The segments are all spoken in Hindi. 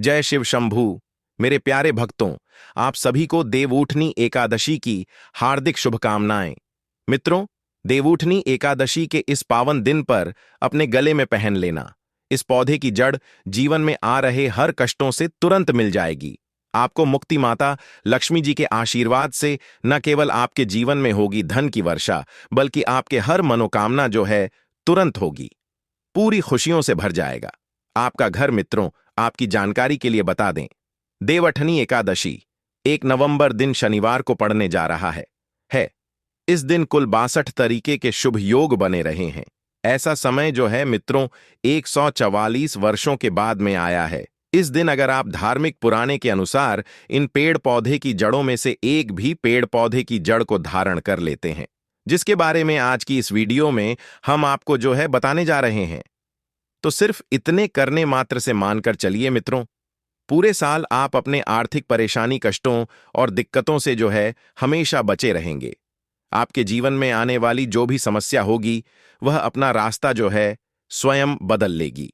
जय शिव शंभू। मेरे प्यारे भक्तों, आप सभी को देवउठनी एकादशी की हार्दिक शुभकामनाएं। मित्रों, देवउठनी एकादशी के इस पावन दिन पर अपने गले में पहन लेना। इस पौधे की जड़ जीवन में आ रहे हर कष्टों से तुरंत मिल जाएगी। आपको मुक्ति माता लक्ष्मी जी के आशीर्वाद से न केवल आपके जीवन में होगी धन की वर्षा, बल्कि आपके हर मनोकामना जो है तुरंत होगी, पूरी खुशियों से भर जाएगा। आपका घर, मित्रों, आपकी जानकारी के लिए बता दें, देवउठनी एकादशी 1 नवंबर दिन शनिवार को पड़ने जा रहा है। इस दिन कुल 62 तरीके के शुभ योग बने रहे हैं। ऐसा समय जो है मित्रों 144 वर्षों के बाद में आया है। इस दिन अगर आप धार्मिक पुराने के अनुसार इन पेड़ पौधे की जड़ों में से एक भी पेड़ पौधे की जड़ को धारण कर लेते हैं, जिसके बारे में आज की इस वीडियो में हम आपको जो है बताने जा रहे हैं, तो सिर्फ इतने करने मात्र से मानकर चलिए मित्रों, पूरे साल आप अपने आर्थिक परेशानी, कष्टों और दिक्कतों से जो है हमेशा बचे रहेंगे। आपके जीवन में आने वाली जो भी समस्या होगी वह अपना रास्ता जो है स्वयं बदल लेगी।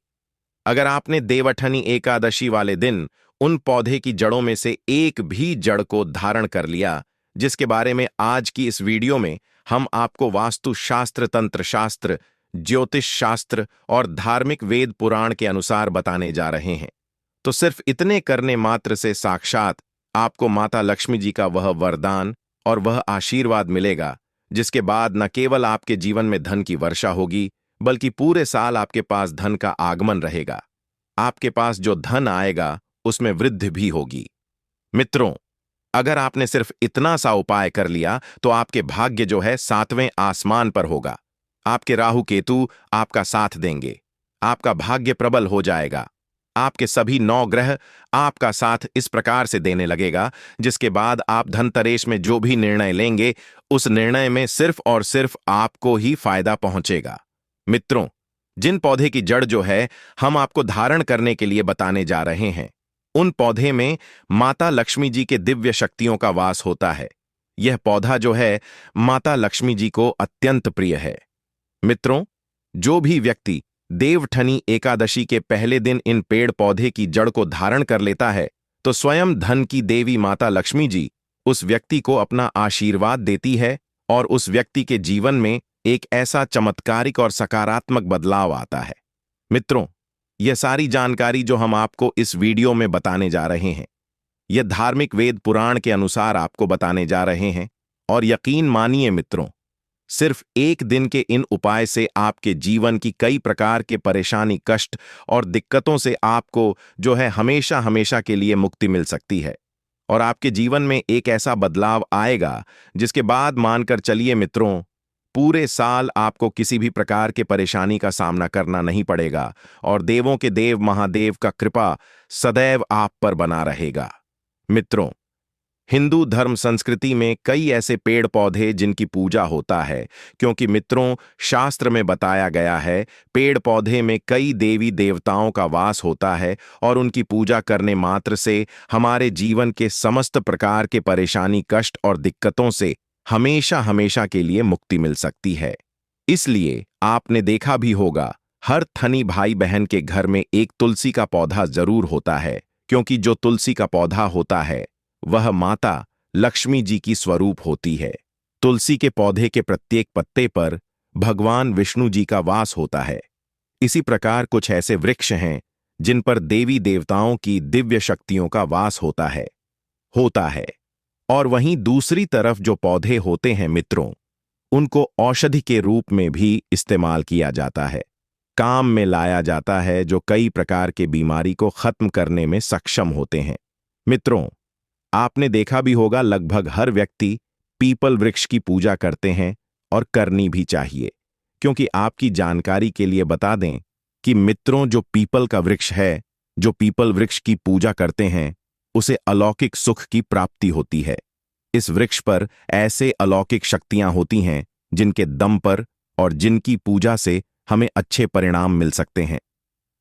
अगर आपने देवउठनी एकादशी वाले दिन उन पौधे की जड़ों में से एक भी जड़ को धारण कर लिया, जिसके बारे में आज की इस वीडियो में हम आपको वास्तु शास्त्र, तंत्र शास्त्र, ज्योतिष शास्त्र और धार्मिक वेद पुराण के अनुसार बताने जा रहे हैं, तो सिर्फ इतने करने मात्र से साक्षात आपको माता लक्ष्मी जी का वह वरदान और वह आशीर्वाद मिलेगा, जिसके बाद न केवल आपके जीवन में धन की वर्षा होगी, बल्कि पूरे साल आपके पास धन का आगमन रहेगा। आपके पास जो धन आएगा उसमें वृद्धि भी होगी। मित्रों, अगर आपने सिर्फ इतना सा उपाय कर लिया तो आपके भाग्य जो है 7वें आसमान पर होगा। आपके राहु केतु आपका साथ देंगे, आपका भाग्य प्रबल हो जाएगा। आपके सभी 9 ग्रह आपका साथ इस प्रकार से देने लगेगा, जिसके बाद आप धनतेरस में जो भी निर्णय लेंगे उस निर्णय में सिर्फ और सिर्फ आपको ही फायदा पहुंचेगा। मित्रों, जिन पौधे की जड़ जो है हम आपको धारण करने के लिए बताने जा रहे हैं, उन पौधे में माता लक्ष्मी जी के दिव्य शक्तियों का वास होता है। यह पौधा जो है माता लक्ष्मी जी को अत्यंत प्रिय है। मित्रों, जो भी व्यक्ति देवउठनी एकादशी के पहले दिन इन पेड़ पौधे की जड़ को धारण कर लेता है, तो स्वयं धन की देवी माता लक्ष्मी जी उस व्यक्ति को अपना आशीर्वाद देती है और उस व्यक्ति के जीवन में एक ऐसा चमत्कारिक और सकारात्मक बदलाव आता है। मित्रों, यह सारी जानकारी जो हम आपको इस वीडियो में बताने जा रहे हैं, यह धार्मिक वेद पुराण के अनुसार आपको बताने जा रहे हैं, और यकीन मानिए मित्रों, सिर्फ एक दिन के इन उपाय से आपके जीवन की कई प्रकार के परेशानी, कष्ट और दिक्कतों से आपको जो है हमेशा हमेशा के लिए मुक्ति मिल सकती है, और आपके जीवन में एक ऐसा बदलाव आएगा जिसके बाद मानकर चलिए मित्रों, पूरे साल आपको किसी भी प्रकार के परेशानी का सामना करना नहीं पड़ेगा, और देवों के देव महादेव का कृपा सदैव आप पर बना रहेगा। मित्रों, हिंदू धर्म संस्कृति में कई ऐसे पेड़ पौधे जिनकी पूजा होता है, क्योंकि मित्रों शास्त्र में बताया गया है पेड़ पौधे में कई देवी देवताओं का वास होता है, और उनकी पूजा करने मात्र से हमारे जीवन के समस्त प्रकार के परेशानी, कष्ट और दिक्कतों से हमेशा हमेशा के लिए मुक्ति मिल सकती है। इसलिए आपने देखा भी होगा, हर धनी भाई बहन के घर में एक तुलसी का पौधा जरूर होता है, क्योंकि जो तुलसी का पौधा होता है वह माता लक्ष्मी जी की स्वरूप होती है। तुलसी के पौधे के प्रत्येक पत्ते पर भगवान विष्णु जी का वास होता है। इसी प्रकार कुछ ऐसे वृक्ष हैं जिन पर देवी देवताओं की दिव्य शक्तियों का वास होता है। और वहीं दूसरी तरफ जो पौधे होते हैं मित्रों, उनको औषधि के रूप में भी इस्तेमाल किया जाता है, काम में लाया जाता है, जो कई प्रकार के बीमारी को खत्म करने में सक्षम होते हैं। मित्रों, आपने देखा भी होगा लगभग हर व्यक्ति पीपल वृक्ष की पूजा करते हैं, और करनी भी चाहिए, क्योंकि आपकी जानकारी के लिए बता दें कि मित्रों जो पीपल का वृक्ष है, जो पीपल वृक्ष की पूजा करते हैं, उसे अलौकिक सुख की प्राप्ति होती है। इस वृक्ष पर ऐसे अलौकिक शक्तियां होती हैं जिनके दम पर और जिनकी पूजा से हमें अच्छे परिणाम मिल सकते हैं।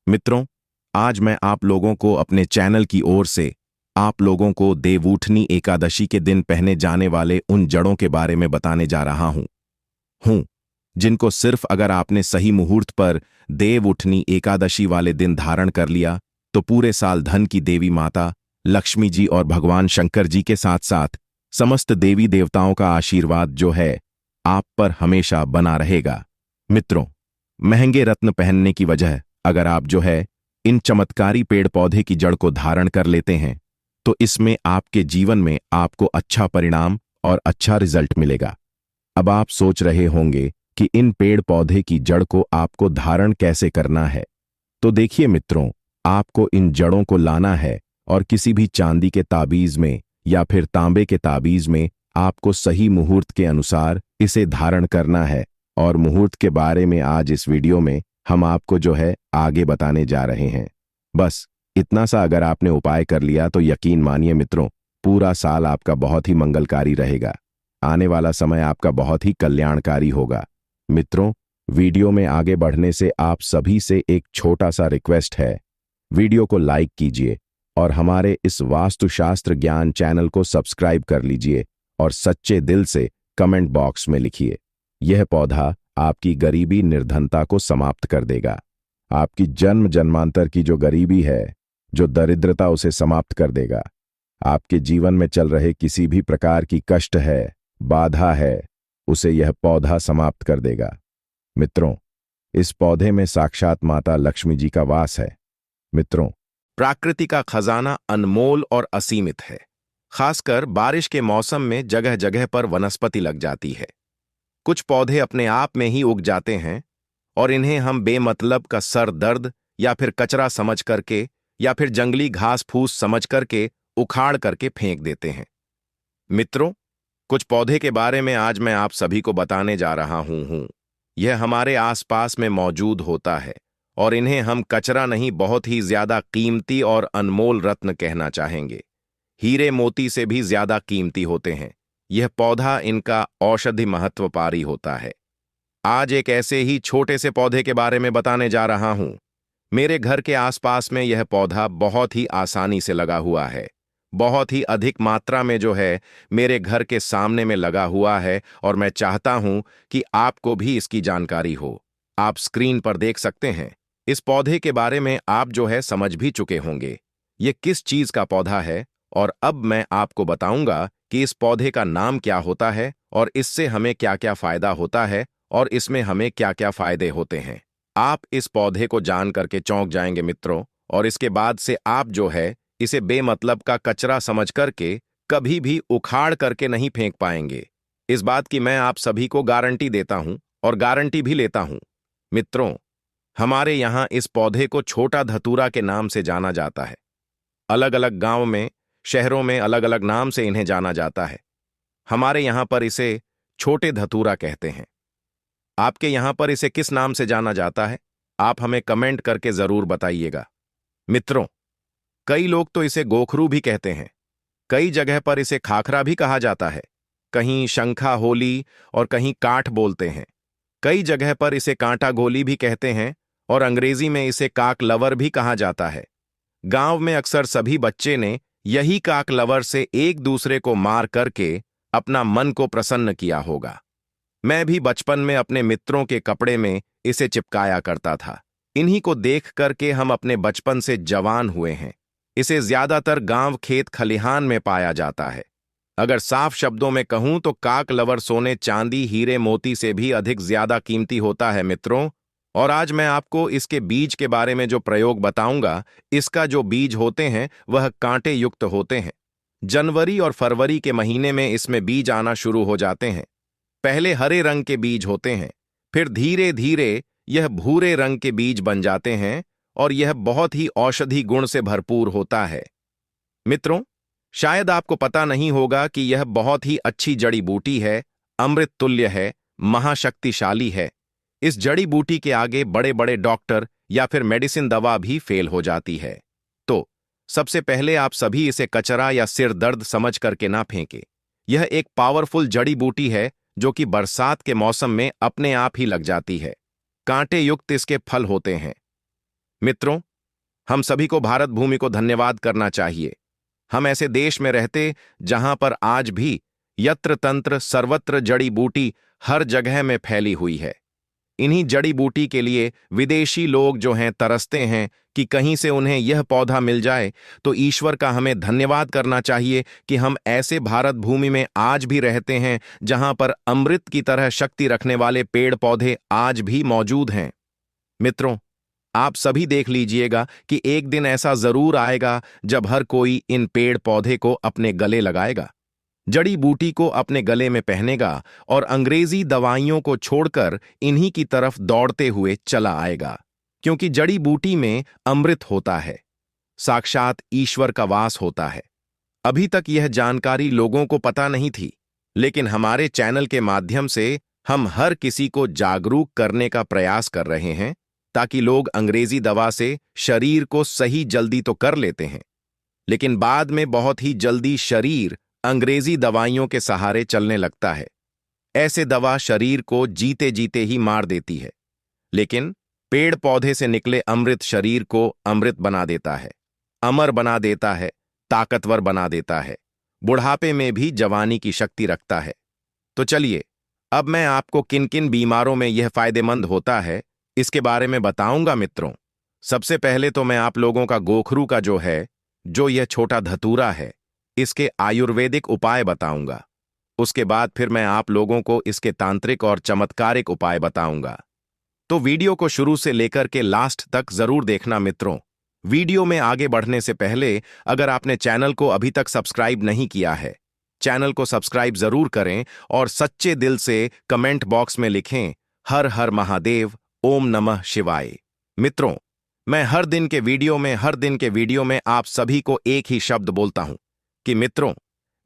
मित्रों, आज मैं आप लोगों को अपने चैनल की ओर से आप लोगों को देवउठनी एकादशी के दिन पहने जाने वाले उन जड़ों के बारे में बताने जा रहा हूं, जिनको सिर्फ अगर आपने सही मुहूर्त पर देवउठनी एकादशी वाले दिन धारण कर लिया तो पूरे साल धन की देवी माता लक्ष्मी जी और भगवान शंकर जी के साथ साथ समस्त देवी देवताओं का आशीर्वाद जो है आप पर हमेशा बना रहेगा। मित्रों, महंगे रत्न पहनने की वजह अगर आप जो है इन चमत्कारी पेड़ पौधे की जड़ को धारण कर लेते हैं तो इसमें आपके जीवन में आपको अच्छा परिणाम और अच्छा रिजल्ट मिलेगा। अब आप सोच रहे होंगे कि इन पेड़ पौधे की जड़ को आपको धारण कैसे करना है। तो देखिए मित्रों, आपको इन जड़ों को लाना है और किसी भी चांदी के ताबीज में या फिर तांबे के ताबीज में आपको सही मुहूर्त के अनुसार इसे धारण करना है। और मुहूर्त के बारे में आज इस वीडियो में हम आपको जो है आगे बताने जा रहे हैं। बस इतना सा अगर आपने उपाय कर लिया तो यकीन मानिए मित्रों, पूरा साल आपका बहुत ही मंगलकारी रहेगा। आने वाला समय आपका बहुत ही कल्याणकारी होगा। मित्रों, वीडियो में आगे बढ़ने से आप सभी से एक छोटा सा रिक्वेस्ट है, वीडियो को लाइक कीजिए और हमारे इस वास्तुशास्त्र ज्ञान चैनल को सब्सक्राइब कर लीजिए और सच्चे दिल से कमेंट बॉक्स में लिखिए, यह पौधा आपकी गरीबी निर्धनता को समाप्त कर देगा। आपकी जन्म जन्मांतर की जो गरीबी है, जो दरिद्रता, उसे समाप्त कर देगा। आपके जीवन में चल रहे किसी भी प्रकार की कष्ट है, बाधा है, उसे यह पौधा समाप्त कर देगा। मित्रों, इस पौधे में साक्षात माता लक्ष्मी जी का वास है। मित्रों, प्रकृति का खजाना अनमोल और असीमित है। खासकर बारिश के मौसम में जगह जगह पर वनस्पति लग जाती है। कुछ पौधे अपने आप में ही उग जाते हैं और इन्हें हम बेमतलब का सर दर्द या फिर कचरा समझ करके या फिर जंगली घास फूस समझ करके उखाड़ करके फेंक देते हैं। मित्रों, कुछ पौधे के बारे में आज मैं आप सभी को बताने जा रहा हूं। यह हमारे आसपास में मौजूद होता है और इन्हें हम कचरा नहीं, बहुत ही ज्यादा कीमती और अनमोल रत्न कहना चाहेंगे। हीरे मोती से भी ज्यादा कीमती होते हैं। यह पौधा इनका औषधि महत्वपारी होता है। आज एक ऐसे ही छोटे से पौधे के बारे में बताने जा रहा हूं। मेरे घर के आसपास में यह पौधा बहुत ही आसानी से लगा हुआ है। बहुत ही अधिक मात्रा में जो है मेरे घर के सामने में लगा हुआ है और मैं चाहता हूं कि आपको भी इसकी जानकारी हो। आप स्क्रीन पर देख सकते हैं। इस पौधे के बारे में आप जो है समझ भी चुके होंगे ये किस चीज का पौधा है, और अब मैं आपको बताऊंगा कि इस पौधे का नाम क्या होता है और इससे हमें क्या क्या फायदा होता है और इसमें हमें क्या क्या फायदे होते हैं। आप इस पौधे को जान करके चौंक जाएंगे मित्रों, और इसके बाद से आप जो है इसे बेमतलब का कचरा समझ करके कभी भी उखाड़ करके नहीं फेंक पाएंगे। इस बात की मैं आप सभी को गारंटी देता हूं और गारंटी भी लेता हूं। मित्रों, हमारे यहां इस पौधे को छोटा धतूरा के नाम से जाना जाता है। अलग अलग गांव में, शहरों में अलग अलग नाम से इन्हें जाना जाता है। हमारे यहां पर इसे छोटे धतूरा कहते हैं। आपके यहां पर इसे किस नाम से जाना जाता है, आप हमें कमेंट करके जरूर बताइएगा। मित्रों, कई लोग तो इसे गोखरू भी कहते हैं। कई जगह पर इसे खाखरा भी कहा जाता है। कहीं शंखा होली और कहीं काठ बोलते हैं। कई जगह पर इसे कांटा गोली भी कहते हैं और अंग्रेजी में इसे काक लवर भी कहा जाता है। गांव में अक्सर सभी बच्चे ने यही काक लवर से एक दूसरे को मार करके अपना मन को प्रसन्न किया होगा। मैं भी बचपन में अपने मित्रों के कपड़े में इसे चिपकाया करता था। इन्हीं को देख करके हम अपने बचपन से जवान हुए हैं। इसे ज्यादातर गांव, खेत, खलिहान में पाया जाता है। अगर साफ शब्दों में कहूं तो काक लवर सोने, चांदी, हीरे मोती से भी अधिक ज्यादा कीमती होता है मित्रों। और आज मैं आपको इसके बीज के बारे में जो प्रयोग बताऊंगा, इसका जो बीज होते हैं वह कांटे युक्त होते हैं। जनवरी और फरवरी के महीने में इसमें बीज आना शुरू हो जाते हैं। पहले हरे रंग के बीज होते हैं, फिर धीरे धीरे यह भूरे रंग के बीज बन जाते हैं और यह बहुत ही औषधि गुण से भरपूर होता है। मित्रों, शायद आपको पता नहीं होगा कि यह बहुत ही अच्छी जड़ी बूटी है, अमृत तुल्य है, महाशक्तिशाली है। इस जड़ी बूटी के आगे बड़े बड़े डॉक्टर या फिर मेडिसिन दवा भी फेल हो जाती है। तो सबसे पहले आप सभी इसे कचरा या सिर दर्द समझ करके ना फेंकें। यह एक पावरफुल जड़ी बूटी है जो कि बरसात के मौसम में अपने आप ही लग जाती है। कांटे युक्त इसके फल होते हैं। मित्रों, हम सभी को भारत भूमि को धन्यवाद करना चाहिए। हम ऐसे देश में रहते जहां पर आज भी यत्र तंत्र सर्वत्र जड़ी बूटी हर जगह में फैली हुई है। इन्हीं जड़ी बूटी के लिए विदेशी लोग जो हैं तरसते हैं कि कहीं से उन्हें यह पौधा मिल जाए। तो ईश्वर का हमें धन्यवाद करना चाहिए कि हम ऐसे भारत भूमि में आज भी रहते हैं जहां पर अमृत की तरह शक्ति रखने वाले पेड़ पौधे आज भी मौजूद हैं। मित्रों, आप सभी देख लीजिएगा कि एक दिन ऐसा जरूर आएगा जब हर कोई इन पेड़ पौधे को अपने गले लगाएगा, जड़ी बूटी को अपने गले में पहनेगा और अंग्रेजी दवाइयों को छोड़कर इन्हीं की तरफ दौड़ते हुए चला आएगा, क्योंकि जड़ी बूटी में अमृत होता है, साक्षात ईश्वर का वास होता है। अभी तक यह जानकारी लोगों को पता नहीं थी, लेकिन हमारे चैनल के माध्यम से हम हर किसी को जागरूक करने का प्रयास कर रहे हैं, ताकि लोग अंग्रेजी दवा से शरीर को सही जल्दी तो कर लेते हैं, लेकिन बाद में बहुत ही जल्दी शरीर अंग्रेजी दवाइयों के सहारे चलने लगता है। ऐसे दवा शरीर को जीते जीते ही मार देती है, लेकिन पेड़ पौधे से निकले अमृत शरीर को अमृत बना देता है, अमर बना देता है, ताकतवर बना देता है, बुढ़ापे में भी जवानी की शक्ति रखता है। तो चलिए, अब मैं आपको किन किन बीमारों में यह फायदेमंद होता है इसके बारे में बताऊंगा। मित्रों, सबसे पहले तो मैं आप लोगों का गोखरू का जो यह छोटा धतूरा है, इसके आयुर्वेदिक उपाय बताऊंगा। उसके बाद फिर मैं आप लोगों को इसके तांत्रिक और चमत्कारिक उपाय बताऊंगा। तो वीडियो को शुरू से लेकर के लास्ट तक जरूर देखना। मित्रों, वीडियो में आगे बढ़ने से पहले अगर आपने चैनल को अभी तक सब्सक्राइब नहीं किया है, चैनल को सब्सक्राइब जरूर करें और सच्चे दिल से कमेंट बॉक्स में लिखें हर हर महादेव, ओम नमः शिवाय। मित्रों, मैं हर दिन के वीडियो में आप सभी को एक ही शब्द बोलता हूं कि मित्रों,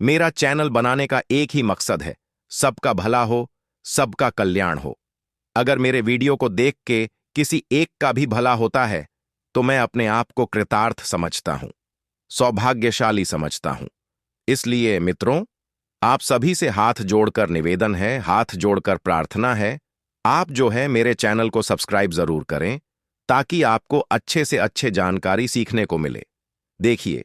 मेरा चैनल बनाने का एक ही मकसद है, सबका भला हो, सबका कल्याण हो। अगर मेरे वीडियो को देख के किसी एक का भी भला होता है तो मैं अपने आप को कृतार्थ समझता हूं, सौभाग्यशाली समझता हूं। इसलिए मित्रों, आप सभी से हाथ जोड़कर निवेदन है, हाथ जोड़कर प्रार्थना है, आप मेरे चैनल को सब्सक्राइब जरूर करें, ताकि आपको अच्छे से अच्छे जानकारी सीखने को मिले। देखिए,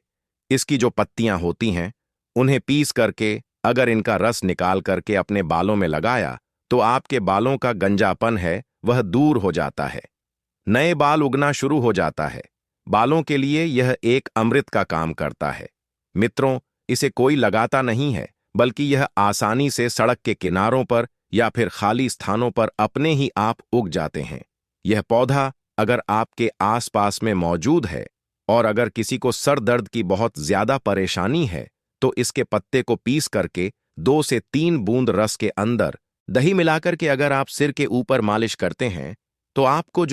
इसकी जो पत्तियां होती हैं, उन्हें पीस करके अगर इनका रस निकाल करके अपने बालों में लगाया तो आपके बालों का गंजापन है वह दूर हो जाता है, नए बाल उगना शुरू हो जाता है। बालों के लिए यह एक अमृत का काम करता है। मित्रों, इसे कोई लगाता नहीं है, बल्कि यह आसानी से सड़क के किनारों पर या फिर खाली स्थानों पर अपने ही आप उग जाते हैं। यह पौधा अगर आपके आसपास में मौजूद है और अगर किसी को सर दर्द की बहुत ज्यादा परेशानी है तो इसके पत्ते को पीस करके 2 से 3 बूंद रस के अंदर दही मिलाकर के अगर आप सिर के ऊपर मालिश करते हैं तो आपको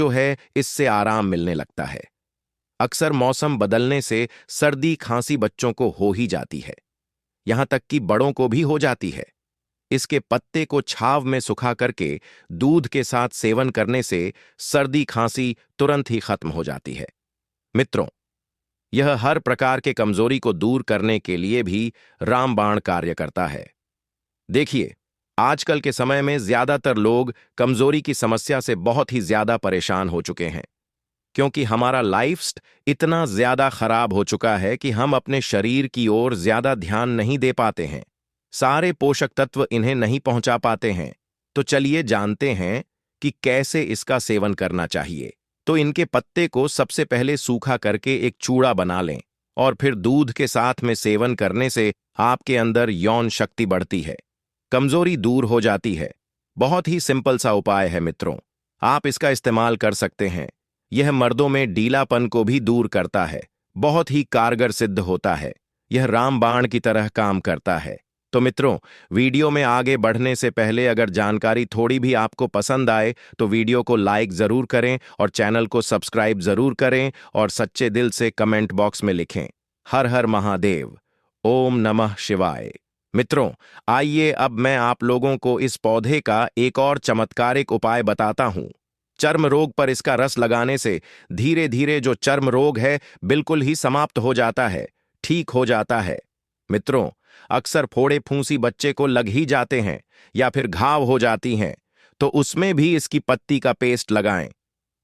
इससे आराम मिलने लगता है। अक्सर मौसम बदलने से सर्दी खांसी बच्चों को हो ही जाती है, यहां तक कि बड़ों को भी हो जाती है। इसके पत्ते को छाव में सुखा करके दूध के साथ सेवन करने से सर्दी खांसी तुरंत ही खत्म हो जाती है। मित्रों, यह हर प्रकार के कमजोरी को दूर करने के लिए भी रामबाण कार्य करता है। देखिए, आजकल के समय में ज्यादातर लोग कमजोरी की समस्या से बहुत ही ज्यादा परेशान हो चुके हैं, क्योंकि हमारा लाइफस्टाइल इतना ज्यादा खराब हो चुका है कि हम अपने शरीर की ओर ज्यादा ध्यान नहीं दे पाते हैं, सारे पोषक तत्व इन्हें नहीं पहुंचा पाते हैं। तो चलिए जानते हैं कि कैसे इसका सेवन करना चाहिए। तो इनके पत्ते को सबसे पहले सूखा करके एक चूड़ा बना लें और फिर दूध के साथ में सेवन करने से आपके अंदर यौन शक्ति बढ़ती है, कमजोरी दूर हो जाती है। बहुत ही सिंपल सा उपाय है मित्रों, आप इसका इस्तेमाल कर सकते हैं। यह मर्दों में ढीलापन को भी दूर करता है, बहुत ही कारगर सिद्ध होता है। यह रामबाण की तरह काम करता है। तो मित्रों, वीडियो में आगे बढ़ने से पहले अगर जानकारी थोड़ी भी आपको पसंद आए तो वीडियो को लाइक जरूर करें और चैनल को सब्सक्राइब जरूर करें और सच्चे दिल से कमेंट बॉक्स में लिखें हर हर महादेव, ओम नमः शिवाय। मित्रों, आइए अब मैं आप लोगों को इस पौधे का एक और चमत्कारिक उपाय बताता हूं। चर्म रोग पर इसका रस लगाने से धीरे धीरे जो चर्म रोग है बिल्कुल ही समाप्त हो जाता है, ठीक हो जाता है। मित्रों, अक्सर फोड़े फूंसी बच्चे को लग ही जाते हैं या फिर घाव हो जाती हैं, तो उसमें भी इसकी पत्ती का पेस्ट लगाएं।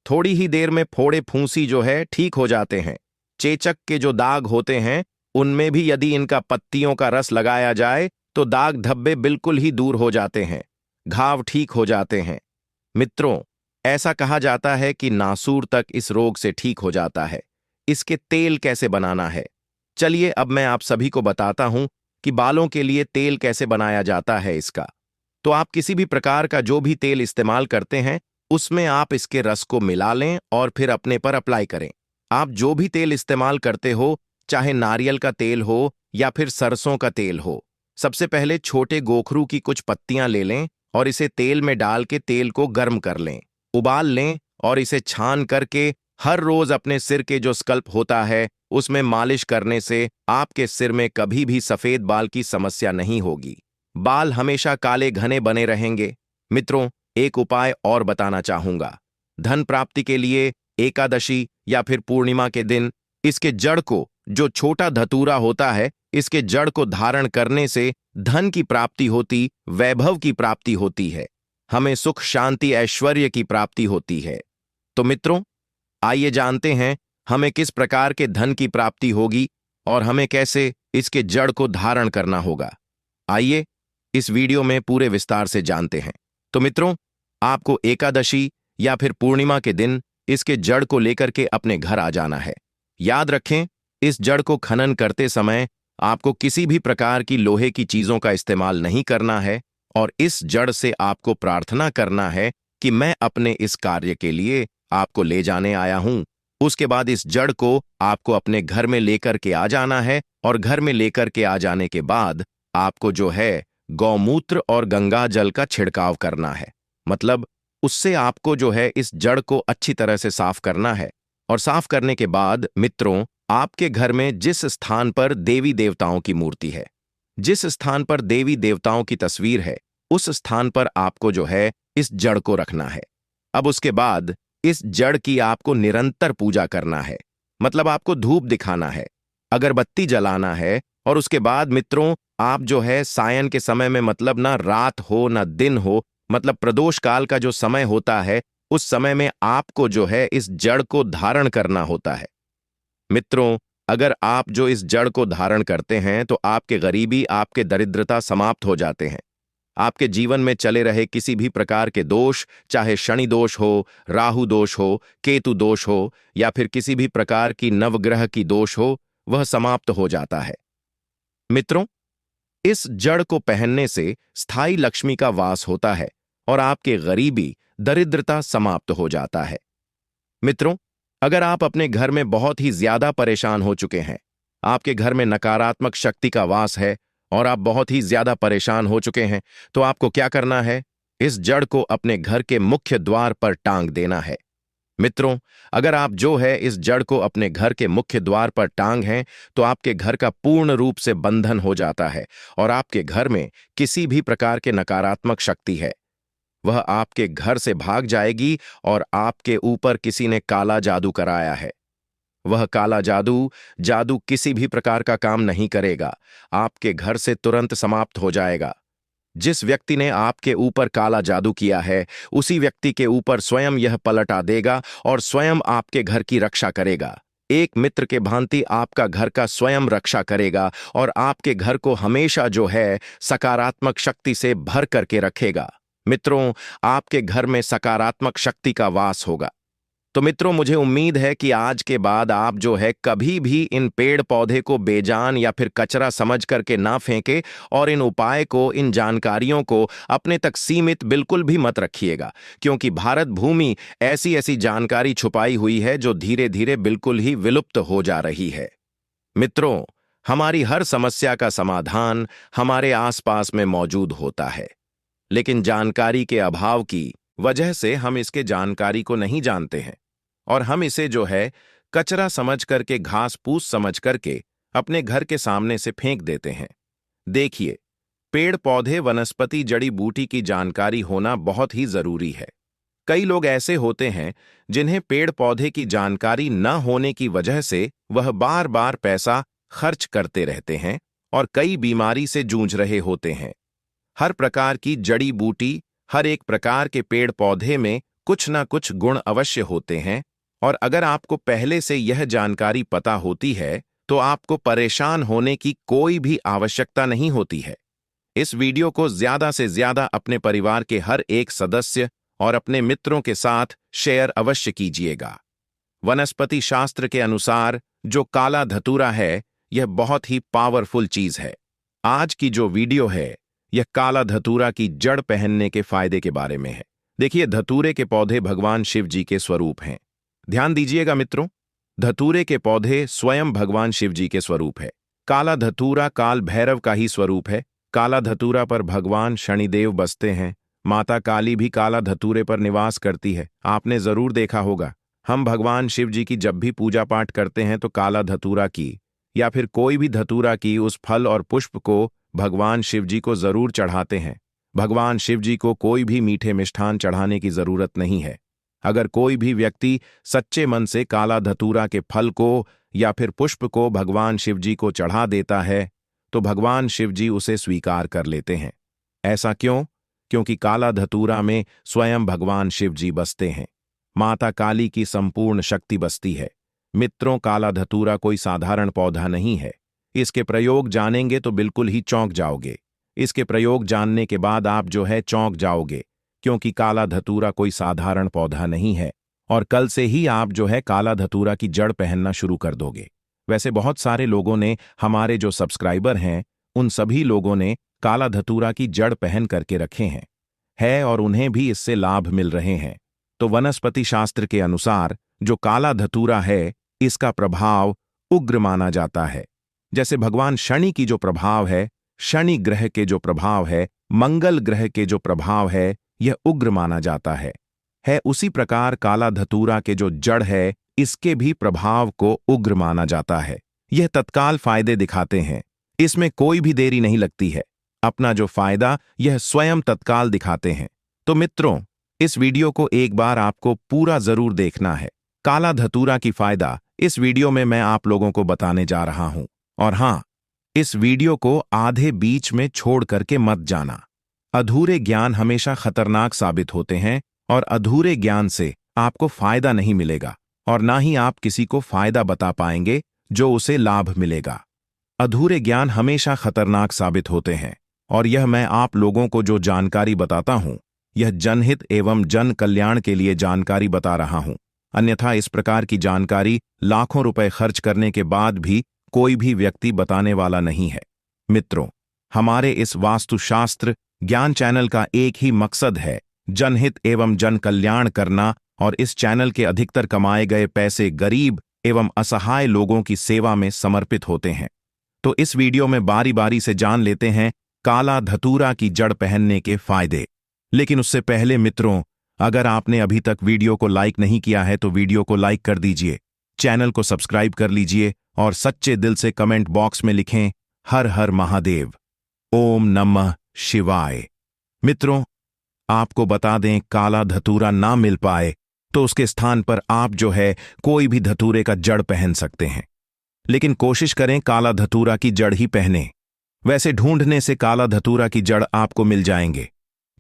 थोड़ी ही देर में फोड़े फूंसी ठीक हो जाते हैं। चेचक के जो दाग होते हैं उनमें भी यदि इनका पत्तियों का रस लगाया जाए तो दाग धब्बे बिल्कुल ही दूर हो जाते हैं, घाव ठीक हो जाते हैं। मित्रों, ऐसा कहा जाता है कि नासूर तक इस रोग से ठीक हो जाता है। इसके तेल कैसे बनाना है? चलिए अब मैं आप सभी को बताता हूं कि बालों के लिए तेल कैसे बनाया जाता है इसका। तो आप किसी भी प्रकार का जो भी तेल इस्तेमाल करते हैं, उसमें आप इसके रस को मिला लें और फिर अपने पर अप्लाई करें। आप जो भी तेल इस्तेमाल करते हो, चाहे नारियल का तेल हो या फिर सरसों का तेल हो, सबसे पहले छोटे गोखरू की कुछ पत्तियां ले लें और इसे तेल में डाल के तेल को गर्म कर लें, उबाल लें और इसे छान करके हर रोज अपने सिर के जो स्कल्प होता है उसमें मालिश करने से आपके सिर में कभी भी सफेद बाल की समस्या नहीं होगी। बाल हमेशा काले घने बने रहेंगे। मित्रों, एक उपाय और बताना चाहूंगा। धन प्राप्ति के लिए एकादशी या फिर पूर्णिमा के दिन इसके जड़ को, जो छोटा धतूरा होता है, इसके जड़ को धारण करने से धन की प्राप्ति होती, वैभव की प्राप्ति होती है। हमें सुख शांति ऐश्वर्य की प्राप्ति होती है। तो मित्रों, आइए जानते हैं हमें किस प्रकार के धन की प्राप्ति होगी और हमें कैसे इसके जड़ को धारण करना होगा। आइए इस वीडियो में पूरे विस्तार से जानते हैं। तो मित्रों, आपको एकादशी या फिर पूर्णिमा के दिन इसके जड़ को लेकर के अपने घर आ जाना है। याद रखें, इस जड़ को खनन करते समय आपको किसी भी प्रकार की लोहे की चीजों का इस्तेमाल नहीं करना है और इस जड़ से आपको प्रार्थना करना है कि मैं अपने इस कार्य के लिए आपको ले जाने आया हूं। उसके बाद इस जड़ को आपको अपने घर में लेकर के आ जाना है और घर में लेकर के आ जाने के बाद आपको जो है गौमूत्र और गंगा जल का छिड़काव करना है। मतलब उससे आपको जो है इस जड़ को अच्छी तरह से साफ करना है। और साफ करने के बाद मित्रों, आपके घर में जिस स्थान पर देवी देवताओं की मूर्ति है, जिस स्थान पर देवी देवताओं की तस्वीर है, उस स्थान पर आपको जो है इस जड़ को रखना है। अब उसके बाद इस जड़ की आपको निरंतर पूजा करना है। मतलब आपको धूप दिखाना है, अगरबत्ती जलाना है और उसके बाद मित्रों, आप जो है सायं के समय में, मतलब ना रात हो ना दिन हो, मतलब प्रदोष काल का जो समय होता है, उस समय में आपको जो है इस जड़ को धारण करना होता है। मित्रों, अगर आप जो इस जड़ को धारण करते हैं तो आपके गरीबी, आपके दरिद्रता समाप्त हो जाते हैं। आपके जीवन में चले रहे किसी भी प्रकार के दोष, चाहे शनि दोष हो, राहु दोष हो, केतु दोष हो या फिर किसी भी प्रकार की नवग्रह की दोष हो, वह समाप्त हो जाता है। मित्रों, इस जड़ को पहनने से स्थायी लक्ष्मी का वास होता है और आपके गरीबी, दरिद्रता समाप्त हो जाता है। मित्रों, अगर आप अपने घर में बहुत ही ज्यादा परेशान हो चुके हैं, आपके घर में नकारात्मक शक्ति का वास है और आप बहुत ही ज्यादा परेशान हो चुके हैं, तो आपको क्या करना है? इस जड़ को अपने घर के मुख्य द्वार पर टांग देना है। मित्रों, अगर आप जो है इस जड़ को अपने घर के मुख्य द्वार पर टांग हैं, तो आपके घर का पूर्ण रूप से बंधन हो जाता है और आपके घर में किसी भी प्रकार के नकारात्मक शक्ति है, वह आपके घर से भाग जाएगी और आपके ऊपर किसी ने काला जादू कराया है। वह काला जादू जादू किसी भी प्रकार का काम नहीं करेगा, आपके घर से तुरंत समाप्त हो जाएगा। जिस व्यक्ति ने आपके ऊपर काला जादू किया है, उसी व्यक्ति के ऊपर स्वयं यह पलटा देगा और स्वयं आपके घर की रक्षा करेगा। एक मित्र के भांति आपका घर का स्वयं रक्षा करेगा और आपके घर को हमेशा जो है सकारात्मक शक्ति से भर करके रखेगा। मित्रों, आपके घर में सकारात्मक शक्ति का वास होगा। तो मित्रों, मुझे उम्मीद है कि आज के बाद आप जो है कभी भी इन पेड़ पौधे को बेजान या फिर कचरा समझ करके ना फेंके और इन उपाय को, इन जानकारियों को अपने तक सीमित बिल्कुल भी मत रखिएगा, क्योंकि भारत भूमि ऐसी ऐसी जानकारी छुपाई हुई है जो धीरे धीरे बिल्कुल ही विलुप्त हो जा रही है। मित्रों, हमारी हर समस्या का समाधान हमारे आसपास में मौजूद होता है, लेकिन जानकारी के अभाव की वजह से हम इसके जानकारी को नहीं जानते हैं और हम इसे जो है कचरा समझ करके, घास फूस समझ करके अपने घर के सामने से फेंक देते हैं। देखिए, पेड़ पौधे, वनस्पति, जड़ी बूटी की जानकारी होना बहुत ही जरूरी है। कई लोग ऐसे होते हैं जिन्हें पेड़ पौधे की जानकारी न होने की वजह से वह बार बार पैसा खर्च करते रहते हैं और कई बीमारी से जूझ रहे होते हैं। हर प्रकार की जड़ी बूटी, हर एक प्रकार के पेड़ पौधे में कुछ ना कुछ गुण अवश्य होते हैं और अगर आपको पहले से यह जानकारी पता होती है तो आपको परेशान होने की कोई भी आवश्यकता नहीं होती है। इस वीडियो को ज्यादा से ज्यादा अपने परिवार के हर एक सदस्य और अपने मित्रों के साथ शेयर अवश्य कीजिएगा। वनस्पति शास्त्र के अनुसार जो काला धतूरा है, यह बहुत ही पावरफुल चीज है। आज की जो वीडियो है, यह काला धतूरा की जड़ पहनने के फायदे के बारे में है। देखिए, धतूरे के पौधे भगवान शिव जी के स्वरूप हैं। ध्यान दीजिएगा मित्रों, धतूरे के पौधे स्वयं भगवान शिव जी के स्वरूप है। काला धतूरा काल भैरव का ही स्वरूप है। काला धतूरा पर भगवान शनिदेव बसते हैं। माता काली भी काला धतूरे पर निवास करती है। आपने जरूर देखा होगा, हम भगवान शिव जी की जब भी पूजा पाठ करते हैं तो काला धतूरा की या फिर कोई भी धतूरा की उस फल और पुष्प को भगवान शिव जी को जरूर चढ़ाते हैं। भगवान शिव जी को कोई भी मीठे मिष्ठान चढ़ाने की जरूरत नहीं है। अगर कोई भी व्यक्ति सच्चे मन से काला धतूरा के फल को या फिर पुष्प को भगवान शिव जी को चढ़ा देता है तो भगवान शिव जी उसे स्वीकार कर लेते हैं। ऐसा क्यों? क्योंकि काला धतूरा में स्वयं भगवान शिव जी बसते हैं। माता काली की संपूर्ण शक्ति बसती है। मित्रों, काला धतूरा कोई साधारण पौधा नहीं है। इसके प्रयोग जानेंगे तो बिल्कुल ही चौंक जाओगे। इसके प्रयोग जानने के बाद आप जो है चौंक जाओगे, क्योंकि काला धतूरा कोई साधारण पौधा नहीं है और कल से ही आप जो है काला धतूरा की जड़ पहनना शुरू कर दोगे। वैसे बहुत सारे लोगों ने, हमारे जो सब्सक्राइबर हैं, उन सभी लोगों ने काला धतूरा की जड़ पहन करके रखे हैं और उन्हें भी इससे लाभ मिल रहे हैं। तो वनस्पति शास्त्र के अनुसार जो काला धतूरा है, इसका प्रभाव उग्र माना जाता है। जैसे भगवान शनि की जो प्रभाव है, शनि ग्रह के जो प्रभाव है, मंगल ग्रह के जो प्रभाव है, यह उग्र माना जाता है। उसी प्रकार काला धतूरा के जो जड़ है, इसके भी प्रभाव को उग्र माना जाता है। यह तत्काल फायदे दिखाते हैं। इसमें कोई भी देरी नहीं लगती है। अपना जो फायदा यह स्वयं तत्काल दिखाते हैं। तो मित्रों, इस वीडियो को एक बार आपको पूरा जरूर देखना है। काला धतूरा की फायदा इस वीडियो में मैं आप लोगों को बताने जा रहा हूं। और हां, इस वीडियो को आधे बीच में छोड़ करके मत जाना। अधूरे ज्ञान हमेशा खतरनाक साबित होते हैं और अधूरे ज्ञान से आपको फायदा नहीं मिलेगा और ना ही आप किसी को फायदा बता पाएंगे जो उसे लाभ मिलेगा। अधूरे ज्ञान हमेशा खतरनाक साबित होते हैं और यह मैं आप लोगों को जो जानकारी बताता हूं, यह जनहित एवं जन कल्याण के लिए जानकारी बता रहा हूं। अन्यथा इस प्रकार की जानकारी लाखों रुपए खर्च करने के बाद भी कोई भी व्यक्ति बताने वाला नहीं है। मित्रों, हमारे इस वास्तुशास्त्र ज्ञान चैनल का एक ही मकसद है, जनहित एवं जन कल्याण करना, और इस चैनल के अधिकतर कमाए गए पैसे गरीब एवं असहाय लोगों की सेवा में समर्पित होते हैं। तो इस वीडियो में बारी बारी से जान लेते हैं काला धतूरा की जड़ पहनने के फायदे। लेकिन उससे पहले मित्रों, अगर आपने अभी तक वीडियो को लाइक नहीं किया है तो वीडियो को लाइक कर दीजिए, चैनल को सब्सक्राइब कर लीजिए और सच्चे दिल से कमेंट बॉक्स में लिखें हर हर महादेव, ओम नमः शिवाय। मित्रों, आपको बता दें, काला धतूरा ना मिल पाए तो उसके स्थान पर आप जो है कोई भी धतूरे का जड़ पहन सकते हैं। लेकिन कोशिश करें काला धतूरा की जड़ ही पहने। वैसे ढूंढने से काला धतूरा की जड़ आपको मिल जाएंगे।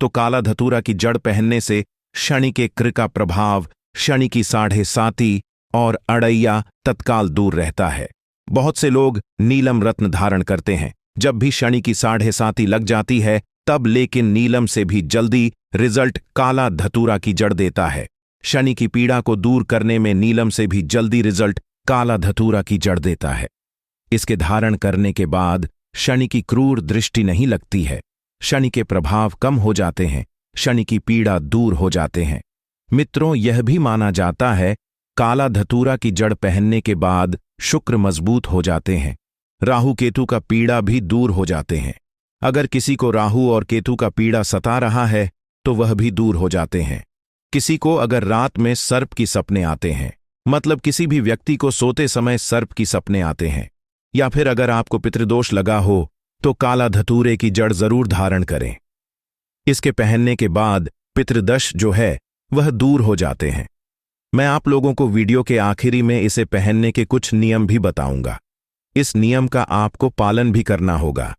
तो काला धतूरा की जड़ पहनने से शनि के क्र का प्रभाव, शनि की 7.5 और अड़ैया तत्काल दूर रहता है। बहुत से लोग नीलम रत्न धारण करते हैं। जब भी शनि की 7.5 लग जाती है तब, लेकिन नीलम से भी जल्दी रिजल्ट काला धतूरा की जड़ देता है। शनि की पीड़ा को दूर करने में नीलम से भी जल्दी रिजल्ट काला धतूरा की जड़ देता है। इसके धारण करने के बाद शनि की क्रूर दृष्टि नहीं लगती है, शनि के प्रभाव कम हो जाते हैं, शनि की पीड़ा दूर हो जाते हैं। मित्रों, यह भी माना जाता है काला धतूरा की जड़ पहनने के बाद शुक्र मजबूत हो जाते हैं, राहु केतु का पीड़ा भी दूर हो जाते हैं। अगर किसी को राहु और केतु का पीड़ा सता रहा है तो वह भी दूर हो जाते हैं। किसी को अगर रात में सर्प की सपने आते हैं, मतलब किसी भी व्यक्ति को सोते समय सर्प की सपने आते हैं, या फिर अगर आपको पितृदोष लगा हो तो काला धतूरे की जड़ जरूर धारण करें। इसके पहनने के बाद पितृदोष जो है वह दूर हो जाते हैं। मैं आप लोगों को वीडियो के आखिरी में इसे पहनने के कुछ नियम भी बताऊंगा। इस नियम का आपको पालन भी करना होगा।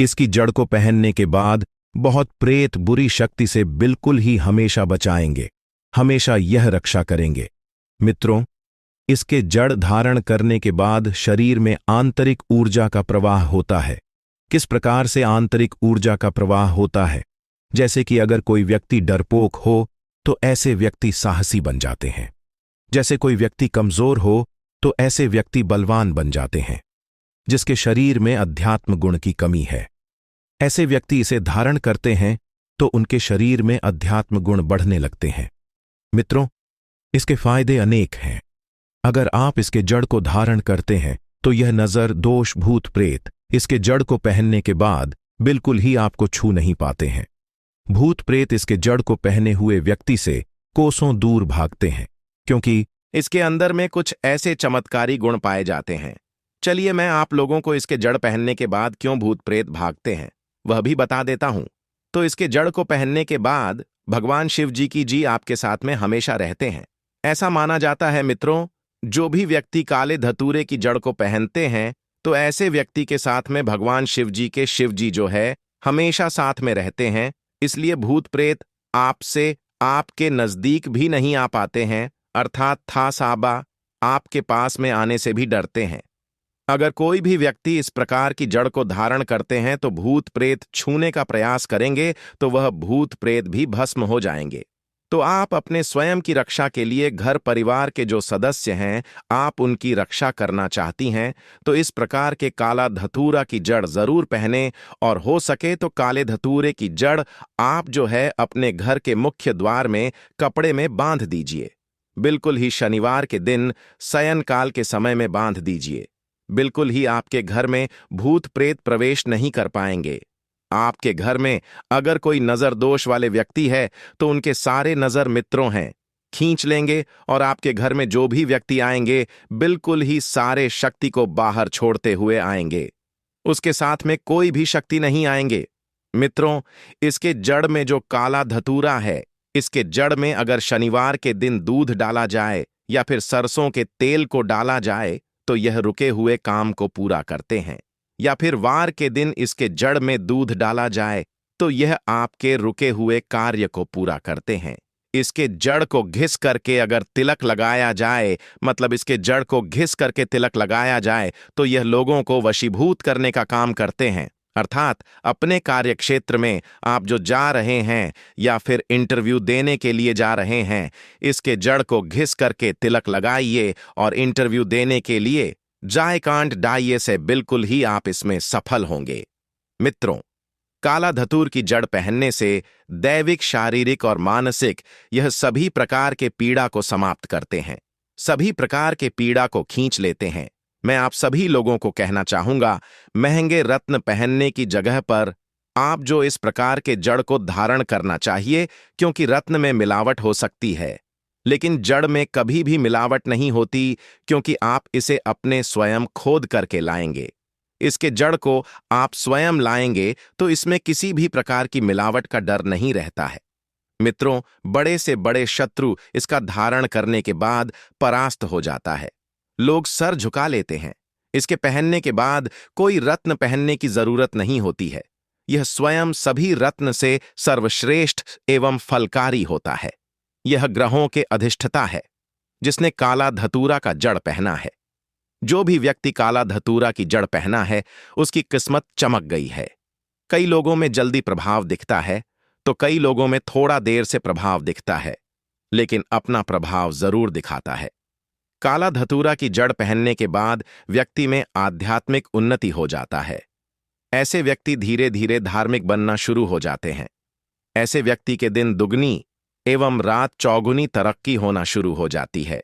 इसकी जड़ को पहनने के बाद बहुत प्रेत बुरी शक्ति से बिल्कुल ही हमेशा बचाएंगे, हमेशा यह रक्षा करेंगे। मित्रों, इसके जड़ धारण करने के बाद शरीर में आंतरिक ऊर्जा का प्रवाह होता है। किस प्रकार से आंतरिक ऊर्जा का प्रवाह होता है? जैसे कि अगर कोई व्यक्ति डरपोक हो तो ऐसे व्यक्ति साहसी बन जाते हैं। जैसे कोई व्यक्ति कमजोर हो तो ऐसे व्यक्ति बलवान बन जाते हैं। जिसके शरीर में अध्यात्म गुण की कमी है, ऐसे व्यक्ति इसे धारण करते हैं तो उनके शरीर में अध्यात्म गुण बढ़ने लगते हैं। मित्रों, इसके फायदे अनेक हैं। अगर आप इसके जड़ को धारण करते हैं तो यह नजर, दोष, भूत प्रेत इसके जड़ को पहनने के बाद बिल्कुल ही आपको छू नहीं पाते हैं। भूत प्रेत इसके जड़ को पहने हुए व्यक्ति से कोसों दूर भागते हैं, क्योंकि इसके अंदर में कुछ ऐसे चमत्कारी गुण पाए जाते हैं। चलिए मैं आप लोगों को इसके जड़ पहनने के बाद क्यों भूत प्रेत भागते हैं वह भी बता देता हूं। तो इसके जड़ को पहनने के बाद भगवान शिव जी की जी आपके साथ में हमेशा रहते हैं। ऐसा माना जाता है मित्रों, जो भी व्यक्ति काले धतूरे की जड़ को पहनते हैं तो ऐसे व्यक्ति के साथ में भगवान शिव जी के शिव जी जो है हमेशा साथ में रहते हैं। इसलिए भूत प्रेत आपसे आपके नजदीक भी नहीं आ पाते हैं, अर्थात था साबा आपके पास में आने से भी डरते हैं। अगर कोई भी व्यक्ति इस प्रकार की जड़ को धारण करते हैं तो भूत प्रेत छूने का प्रयास करेंगे तो वह भूत प्रेत भी भस्म हो जाएंगे। तो आप अपने स्वयं की रक्षा के लिए घर परिवार के जो सदस्य हैं आप उनकी रक्षा करना चाहती हैं तो इस प्रकार के काला धतूरा की जड़ जरूर पहने, और हो सके तो काले धतूरे की जड़ आप जो है अपने घर के मुख्य द्वार में कपड़े में बांध दीजिए। बिल्कुल ही शनिवार के दिन शयन काल के समय में बांध दीजिए। बिल्कुल ही आपके घर में भूत प्रेत प्रवेश नहीं कर पाएंगे। आपके घर में अगर कोई नजर दोष वाले व्यक्ति है तो उनके सारे नजर मित्रों हैं खींच लेंगे, और आपके घर में जो भी व्यक्ति आएंगे बिल्कुल ही सारे शक्ति को बाहर छोड़ते हुए आएंगे। उसके साथ में कोई भी शक्ति नहीं आएंगे। मित्रों, इसके जड़ में जो काला धतूरा है, इसके जड़ में अगर शनिवार के दिन दूध डाला जाए या फिर सरसों के तेल को डाला जाए तो यह रुके हुए काम को पूरा करते हैं, या फिर वार के दिन इसके जड़ में दूध डाला जाए तो यह आपके रुके हुए कार्य को पूरा करते हैं। इसके जड़ को घिस करके अगर तिलक लगाया जाए, मतलब इसके जड़ को घिस करके तिलक लगाया जाए तो यह लोगों को वशीभूत करने का काम करते हैं। अर्थात अपने कार्य क्षेत्र में आप जो जा रहे हैं या फिर इंटरव्यू देने के लिए जा रहे हैं, इसके जड़ को घिस करके तिलक लगाइए और इंटरव्यू देने के लिए जायकांड डाइए से बिल्कुल ही आप इसमें सफल होंगे। मित्रों, काला धतूर की जड़ पहनने से दैविक, शारीरिक और मानसिक यह सभी प्रकार के पीड़ा को समाप्त करते हैं, सभी प्रकार के पीड़ा को खींच लेते हैं। मैं आप सभी लोगों को कहना चाहूंगा, महंगे रत्न पहनने की जगह पर आप जो इस प्रकार के जड़ को धारण करना चाहिए, क्योंकि रत्न में मिलावट हो सकती है लेकिन जड़ में कभी भी मिलावट नहीं होती, क्योंकि आप इसे अपने स्वयं खोद करके लाएंगे। इसके जड़ को आप स्वयं लाएंगे तो इसमें किसी भी प्रकार की मिलावट का डर नहीं रहता है। मित्रों, बड़े से बड़े शत्रु इसका धारण करने के बाद परास्त हो जाता है। लोग सर झुका लेते हैं। इसके पहनने के बाद कोई रत्न पहनने की जरूरत नहीं होती है। यह स्वयं सभी रत्न से सर्वश्रेष्ठ एवं फलकारी होता है। यह ग्रहों के अधिष्ठता है। जिसने काला धतूरा का जड़ पहना है, जो भी व्यक्ति काला धतूरा की जड़ पहना है, उसकी किस्मत चमक गई है। कई लोगों में जल्दी प्रभाव दिखता है तो कई लोगों में थोड़ा देर से प्रभाव दिखता है, लेकिन अपना प्रभाव जरूर दिखाता है। काला धतूरा की जड़ पहनने के बाद व्यक्ति में आध्यात्मिक उन्नति हो जाता है। ऐसे व्यक्ति धीरे धीरे धार्मिक बनना शुरू हो जाते हैं। ऐसे व्यक्ति के दिन दुगनी एवं रात चौगुनी तरक्की होना शुरू हो जाती है।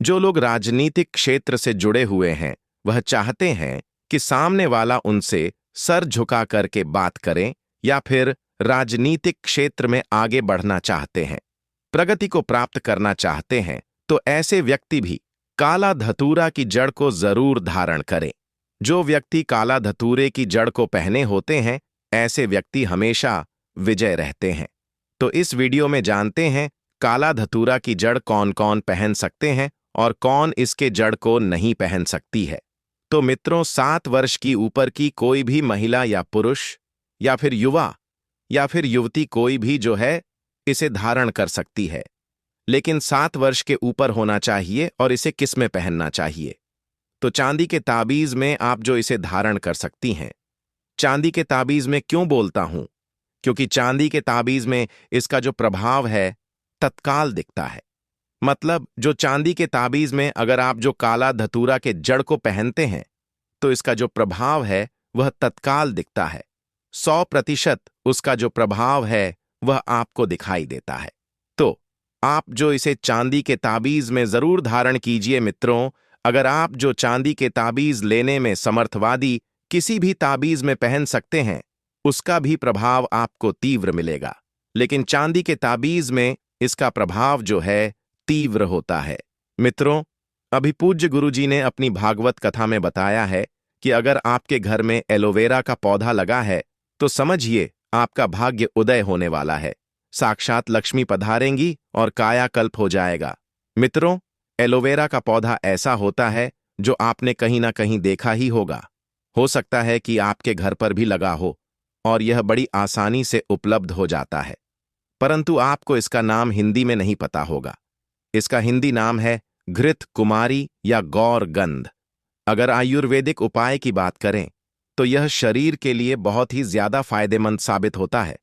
जो लोग राजनीतिक क्षेत्र से जुड़े हुए हैं वह चाहते हैं कि सामने वाला उनसे सर झुका करके बात करें, या फिर राजनीतिक क्षेत्र में आगे बढ़ना चाहते हैं, प्रगति को प्राप्त करना चाहते हैं, तो ऐसे व्यक्ति भी काला धतूरा की जड़ को जरूर धारण करें। जो व्यक्ति काला धतूरे की जड़ को पहने होते हैं, ऐसे व्यक्ति हमेशा विजय रहते हैं। तो इस वीडियो में जानते हैं काला धतूरा की जड़ कौन कौन पहन सकते हैं और कौन इसके जड़ को नहीं पहन सकती है। तो मित्रों, 7 वर्ष की ऊपर की कोई भी महिला या पुरुष या फिर युवा या फिर युवती कोई भी जो है इसे धारण कर सकती है, लेकिन 7 वर्ष के ऊपर होना चाहिए। और इसे किस में पहनना चाहिए? तो चांदी के ताबीज में आप जो इसे धारण कर सकती हैं। चांदी के ताबीज में क्यों बोलता हूं? क्योंकि चांदी के ताबीज में इसका जो प्रभाव है तत्काल दिखता है। मतलब जो चांदी के ताबीज में अगर आप जो काला धतूरा के जड़ को पहनते हैं तो इसका जो प्रभाव है वह तत्काल दिखता है। 100% उसका जो प्रभाव है वह आपको दिखाई देता है। तो आप जो इसे चांदी के ताबीज में जरूर धारण कीजिए मित्रों। अगर आप जो चांदी के ताबीज लेने में समर्थवादी किसी भी ताबीज में पहन सकते हैं उसका भी प्रभाव आपको तीव्र मिलेगा, लेकिन चांदी के ताबीज में इसका प्रभाव जो है तीव्र होता है। मित्रों, अभी पूज्य गुरुजी ने अपनी भागवत कथा में बताया है कि अगर आपके घर में एलोवेरा का पौधा लगा है तो समझिए आपका भाग्य उदय होने वाला है। साक्षात लक्ष्मी पधारेंगी और कायाकल्प हो जाएगा। मित्रों, एलोवेरा का पौधा ऐसा होता है जो आपने कहीं ना कहीं देखा ही होगा। हो सकता है कि आपके घर पर भी लगा हो और यह बड़ी आसानी से उपलब्ध हो जाता है, परंतु आपको इसका नाम हिंदी में नहीं पता होगा। इसका हिंदी नाम है घृत कुमारी या गौर गंध। अगर आयुर्वेदिक उपाय की बात करें तो यह शरीर के लिए बहुत ही ज्यादा फायदेमंद साबित होता है।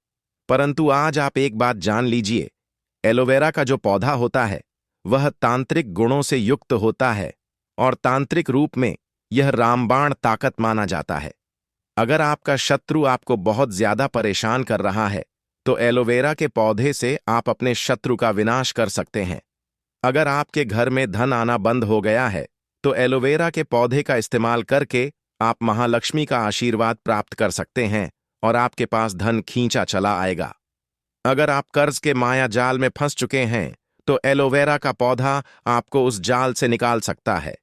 परंतु आज आप एक बात जान लीजिए, एलोवेरा का जो पौधा होता है वह तांत्रिक गुणों से युक्त होता है और तांत्रिक रूप में यह रामबाण ताकत माना जाता है। अगर आपका शत्रु आपको बहुत ज्यादा परेशान कर रहा है तो एलोवेरा के पौधे से आप अपने शत्रु का विनाश कर सकते हैं। अगर आपके घर में धन आना बंद हो गया है तो एलोवेरा के पौधे का इस्तेमाल करके आप महालक्ष्मी का आशीर्वाद प्राप्त कर सकते हैं और आपके पास धन खींचा चला आएगा। अगर आप कर्ज के माया जाल में फंस चुके हैं तो एलोवेरा का पौधा आपको उस जाल से निकाल सकता है।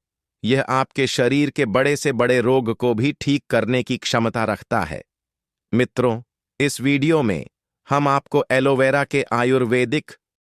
यह आपके शरीर के बड़े से बड़े रोग को भी ठीक करने की क्षमता रखता है। मित्रों, इस वीडियो में हम आपको एलोवेरा के आयुर्वेदिक